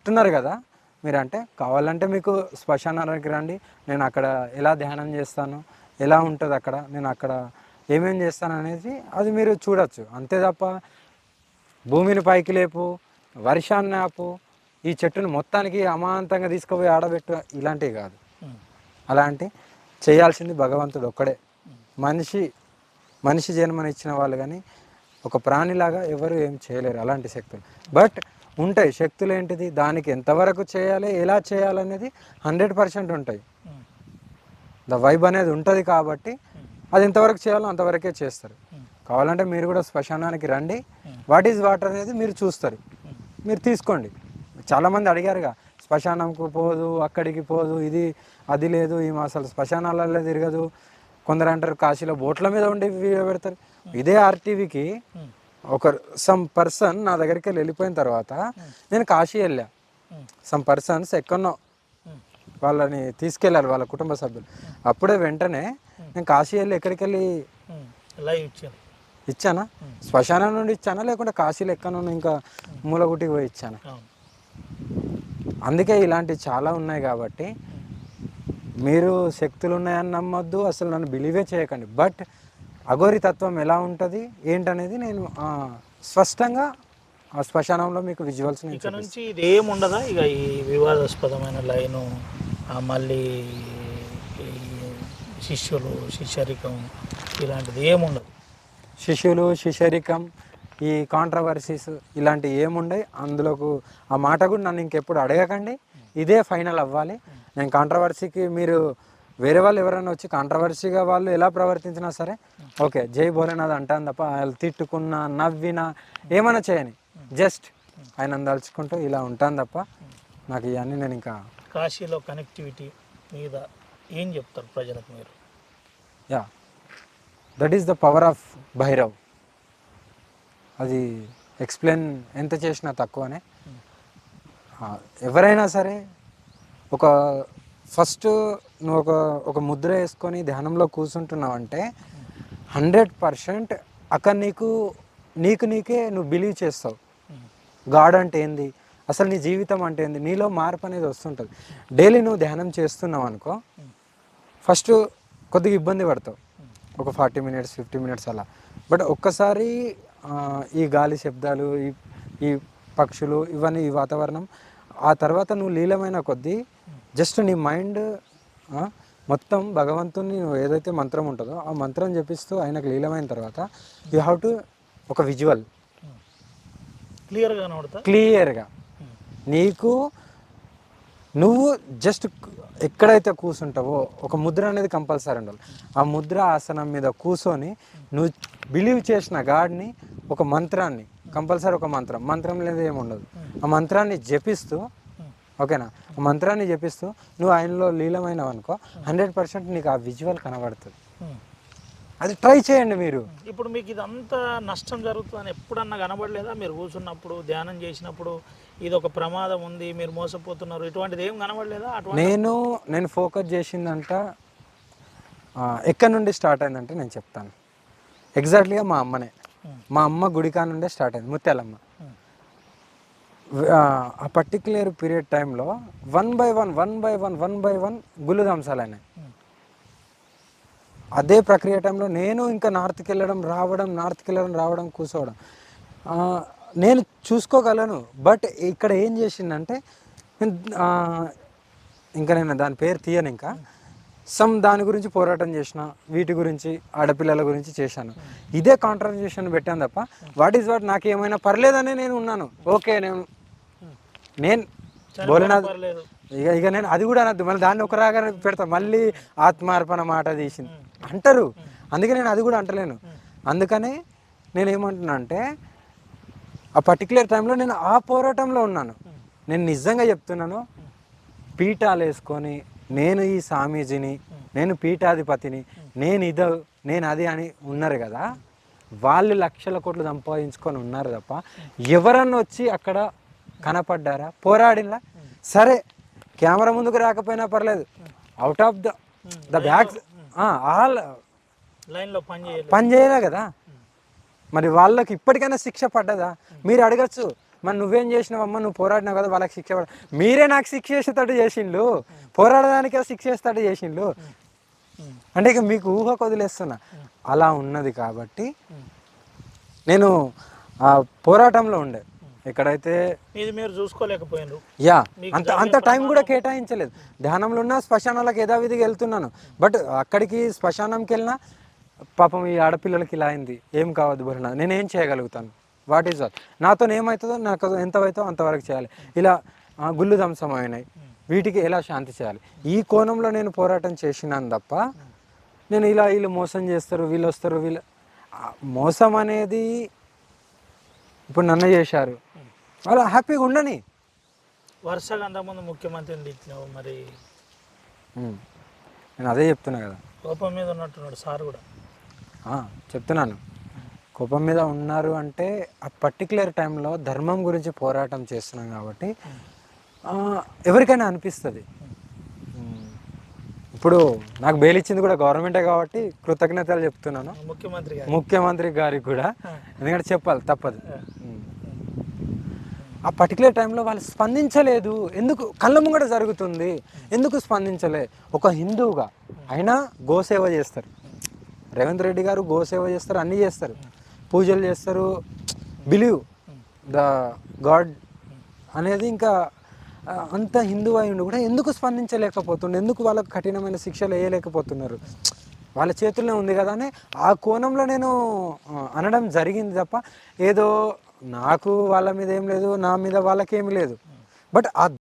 చెప్తున్నారు కదా మీరు. అంటే కావాలంటే మీకు శ్మశానానికి రండి, నేను అక్కడ ఎలా ధ్యానం చేస్తాను, ఎలా ఉంటుంది అక్కడ, నేను అక్కడ ఏమేం చేస్తాను అనేది అది మీరు చూడొచ్చు. అంతే తప్ప భూమిని పైకి లేపు, వర్షాన్ని ఆపు, ఈ చెట్టును మొత్తానికి అమాంతంగా తీసుకుపోయి ఆడబెట్టు, ఇలాంటివి కాదు. అలాంటి చేయాల్సింది భగవంతుడు ఒక్కడే. మనిషి జన్మనిచ్చిన వాళ్ళు కానీ ఒక ప్రాణిలాగా ఎవరు ఏం చేయలేరు అలాంటి శక్తులు. బట్ ఉంటాయి శక్తులు. ఏంటిది, దానికి ఎంతవరకు చేయాలి, ఎలా చేయాలనేది 100% ఉంటాయి. ద వైబ్ అనేది ఉంటుంది కాబట్టి అది ఎంతవరకు చేయాలో అంతవరకే చేస్తారు. కావాలంటే మీరు కూడా శ్మశానానికి రండి, వాట్ ఈజ్ వాట్ అనేది మీరు చూస్తారు, మీరు తీసుకోండి. చాలామంది అడిగారుగా, శ్మశానంకు పోదు, అక్కడికి పోదు, ఇది అది లేదు, ఈమె అసలు శ్మశానాలలో తిరగదు. కొందరు అంటారు కాశీలో బోట్ల మీద ఉండి వీడియో పెడతారు. ఇదే ఆర్టీవీకి ఒక సమ్ పర్సన్ నా దగ్గరికి వెళ్ళిపోయిన తర్వాత నేను కాశీ వెళ్ళా. సమ్ పర్సన్స్ ఎక్కడో వాళ్ళని తీసుకెళ్ళాలి వాళ్ళ కుటుంబ సభ్యులు. అప్పుడే వెంటనే నేను కాశీ వెళ్ళి ఎక్కడికి వెళ్ళి ఇచ్చానా, శ్మశానం నుండి ఇచ్చానా, లేకుంటే కాశీలో ఎక్కడో ఇంకా మూలగుటికి పోయి ఇచ్చానా. అందుకే ఇలాంటివి చాలా ఉన్నాయి. కాబట్టి మీరు శక్తులు ఉన్నాయని నమ్మొద్దు, అసలు నన్ను బిలీవే చేయకండి. బట్ అఘోరి తత్వం ఎలా ఉంటుంది ఏంటనేది నేను స్పష్టంగా ఆ శ్మశానంలో మీకు విజువల్స్ ఇక నుంచి ఇది ఏముండదా? ఇక ఈ వివాదాస్పదమైన లైను, మళ్ళీ శిష్యులు శిష్యరికం ఇలాంటిది ఏముండదు. శిష్యులు శిష్యరికం, ఈ కాంట్రవర్సీస్ ఇలాంటివి ఏముండయి. అందులోకి ఆ మాట కూడా నన్ను ఇంకెప్పుడు అడగకండి. ఇదే ఫైనల్ అవ్వాలి. నేను కాంట్రవర్సీకి మీరు వేరే వాళ్ళు ఎవరైనా వచ్చి కాంట్రవర్సీగా వాళ్ళు ఎలా ప్రవర్తించినా సరే ఓకే జై భోలేనాథ్ అంటాను తప్ప వాళ్ళు తిట్టుకున్నా నవ్వినా ఏమైనా చేయని, జస్ట్ ఆయన దలుచుకుంటూ ఇలా ఉంటాను తప్ప నాకు ఇవన్నీ నేను ఇంకా. కాశీలో కనెక్టివిటీ మీద ఏం చెప్తారు ప్రజలకు మీరు? Yeah, that is the power of Bhairav. అది ఎక్స్ప్లెయిన్ ఎంత చేసినా తక్కువనే. ఎవరైనా సరే ఒక ఫస్ట్ నువ్వు ఒక ముద్ర వేసుకొని ధ్యానంలో కూర్చుంటున్నావు అంటే 100% అక్కడ నీకే నువ్వు బిలీవ్ చేస్తావు. గాడ్ అంటే ఏంది, అసలు నీ జీవితం అంటే ఏంది, నీలో మార్పు అనేది వస్తుంటుంది. డైలీ నువ్వు ధ్యానం చేస్తున్నావు అనుకో, ఫస్ట్ కొద్దిగా ఇబ్బంది పడతావు, ఒక 40 minutes 50 minutes అలా. బట్ ఒక్కసారి ఈ గాలి శబ్దాలు, ఈ పక్షులు, ఇవన్నీ, ఈ వాతావరణం, ఆ తర్వాత నువ్వు లీలమైన కొద్దీ జస్ట్ నీ మైండ్ మొత్తం భగవంతుని ఏదైతే మంత్రం ఉంటుందో ఆ మంత్రం చెప్పిస్తూ ఆయనకు లీలమైన తర్వాత యూ హ్యావ్ టు ఒక విజువల్ క్లియర్గా నీకు నువ్వు జస్ట్ ఎక్కడైతే కూర్చుంటావో ఒక ముద్ర అనేది కంపల్సరీ ఉండాలి. ఆ ముద్ర ఆసనం మీద కూర్చొని నువ్వు బిలీవ్ చేసిన గాడ్ని, ఒక మంత్రాన్ని కంపల్సరీ, ఒక మంత్రం లేదా ఏముండదు, ఆ మంత్రాన్ని జపిస్తూ, ఓకేనా, ఆ మంత్రాన్ని జపిస్తూ నువ్వు ఆయనలో లీలమైనవు అనుకో 100% నీకు ఆ విజువల్ కనబడుతుంది. అది ట్రై చేయండి మీరు. ఇప్పుడు మీకు ఇదంతా నష్టం జరుగుతుందని ఎప్పుడన్నా కనబడలేదా? మీరు కూర్చున్నప్పుడు ధ్యానం చేసినప్పుడు ఇది ఒక ప్రమాదం ఉంది, మీరు మోసపోతున్నారు, ఇటువంటిది ఏం కనబడలేదా? నేను ఫోకస్ చేసిందంట ఎక్కడి నుండి స్టార్ట్ అయిందంటే నేను చెప్తాను. ఎగ్జాక్ట్లీగా మా అమ్మనే. మా అమ్మ గుడికా నుండే స్టార్ట్ అయింది, ముత్యాలమ్మ. ఆ పర్టిక్యులర్ పీరియడ్ టైంలో 1 by 1 గుళ్ళు దంసాలైనాయి. అదే ప్రక్రియ టైంలో నేను ఇంకా నార్త్కి వెళ్ళడం రావడం కూర్చోవడం నేను చూసుకోగలను. బట్ ఇక్కడ ఏం చేసిందంటే ఇంకా నేను దాని పేరు తీయను, ఇంకా దాని గురించి పోరాటం చేసిన, వీటి గురించి ఆడపిల్లల గురించి చేశాను. ఇదే కాంట్రవర్జేషన్ పెట్టాను తప్ప వాట్ ఈజ్ వాట్ నాకు ఏమైనా పర్లేదనే నేను ఉన్నాను. ఓకే, నేను భోలేనాథ్ ఇక నేను అది కూడా అనద్దు, మళ్ళీ దాన్ని ఒక రాగా పెడతా, మళ్ళీ ఆత్మార్పణ మాట తీసింది అంటారు. అందుకే నేను అది కూడా అంటలేను. అందుకనే నేను ఏమంటున్నా అంటే ఆ పర్టికులర్ టైంలో నేను ఆ పోరాటంలో ఉన్నాను. నేను నిజంగా చెప్తున్నాను, పీఠాలు వేసుకొని నేను ఈ స్వామీజీని, నేను పీఠాధిపతిని, నేను అది అని ఉన్నారు కదా, వాళ్ళు లక్షల కోట్లు సంపాదించుకొని ఉన్నారు తప్ప ఎవరన్నా వచ్చి అక్కడ కనపడ్డారా, పోరాడిలా? సరే కెమెరా ముందుకు రాకపోయినా పర్లేదు, out of the back all లైన్లో పని చేయలే కదా. మరి వాళ్ళకి ఇప్పటికైనా శిక్ష పడ్డదా? మీరు అడగచ్చు, మరి నువ్వేం చేసినావమ్మా, నువ్వు పోరాడినావు కదా వాళ్ళకి శిక్ష మీరే నాకు శిక్ష చేసేటట్టు చేసిండ్రు, పోరాడడానికే శిక్ష చేసేటట్టు చేసిండ్రు. అంటే ఇక మీకు ఊహకు వదిలేస్తున్నా. అలా ఉన్నది కాబట్టి నేను ఆ పోరాటంలో ఉండే. ఎక్కడైతే ఇది మీరు చూసుకోలేకపోయినారు. యా అంత టైం కూడా కేటాయించలేదు. ధ్యానంలో ఉన్న శ్మశానాలకు యథావిధిగా వెళ్తున్నాను. బట్ అక్కడికి శ్మశానంకి వెళ్ళినా పాపం ఈ ఆడపిల్లలకి ఇలా అయింది, ఏం కావద్దు భరణ, నేనేం చేయగలుగుతాను, వాట్ ఈజ్ వాట్, నాతో ఏమవుతుందో నాకు ఎంత అవుతుందో అంతవరకు చేయాలి. ఇలా గుళ్ళు ధ్వంసమైనాయి, వీటికి ఎలా శాంతి చేయాలి, ఈ కోణంలో నేను పోరాటం చేసినాను తప్ప నేను ఇలా వీళ్ళు మోసం చేస్తారు, వీళ్ళు వస్తారు, వీళ్ళు మోసం అనేది ఇప్పుడు నన్ను చేశారు, వాళ్ళు హ్యాపీగా ఉండని. వరుసగా అంతకుముందు ముఖ్యమంత్రిని తిట్టినావు, మరి నేను అదే చెప్తున్నా కదా, కోపం మీద ఉన్నట్టున్నాడు సార్ కూడా. చెప్తున్నాను కోపం మీద ఉన్నారు అంటే ఆ పర్టికులర్ టైంలో ధర్మం గురించి పోరాటం చేస్తున్నాం కాబట్టి ఎవరికైనా అనిపిస్తుంది. ఇప్పుడు నాకు బెయిల్ ఇచ్చింది కూడా గవర్నమెంటే కాబట్టి కృతజ్ఞతలు చెప్తున్నాను ముఖ్యమంత్రి గారికి కూడా, ఎందుకంటే చెప్పాలి తప్పదు. ఆ పర్టికులర్ టైంలో వాళ్ళు స్పందించలేదు. ఎందుకు? కళ్ళ ముంగట జరుగుతుంది, ఎందుకు స్పందించలే? ఒక హిందువుగా అయినా గోసేవ చేస్తారు, రేవంత్ రెడ్డి గారు గోసేవ చేస్తారు, అన్నీ చేస్తారు, పూజలు చేస్తారు, బిలీవ్ ద గాడ్ అనేది. ఇంకా అంత హిందువు అయి ఉండి కూడా ఎందుకు స్పందించలేకపోతుండే? ఎందుకు వాళ్ళకు కఠినమైన శిక్షలు వేయలేకపోతున్నారు? వాళ్ళ చేతుల్లో ఉంది కదా అని ఆ కోణంలో నేను అనడం జరిగింది తప్ప ఏదో నాకు వాళ్ళ మీద ఏం లేదు, నా మీద వాళ్ళకేమీ లేదు. బట్ ఆ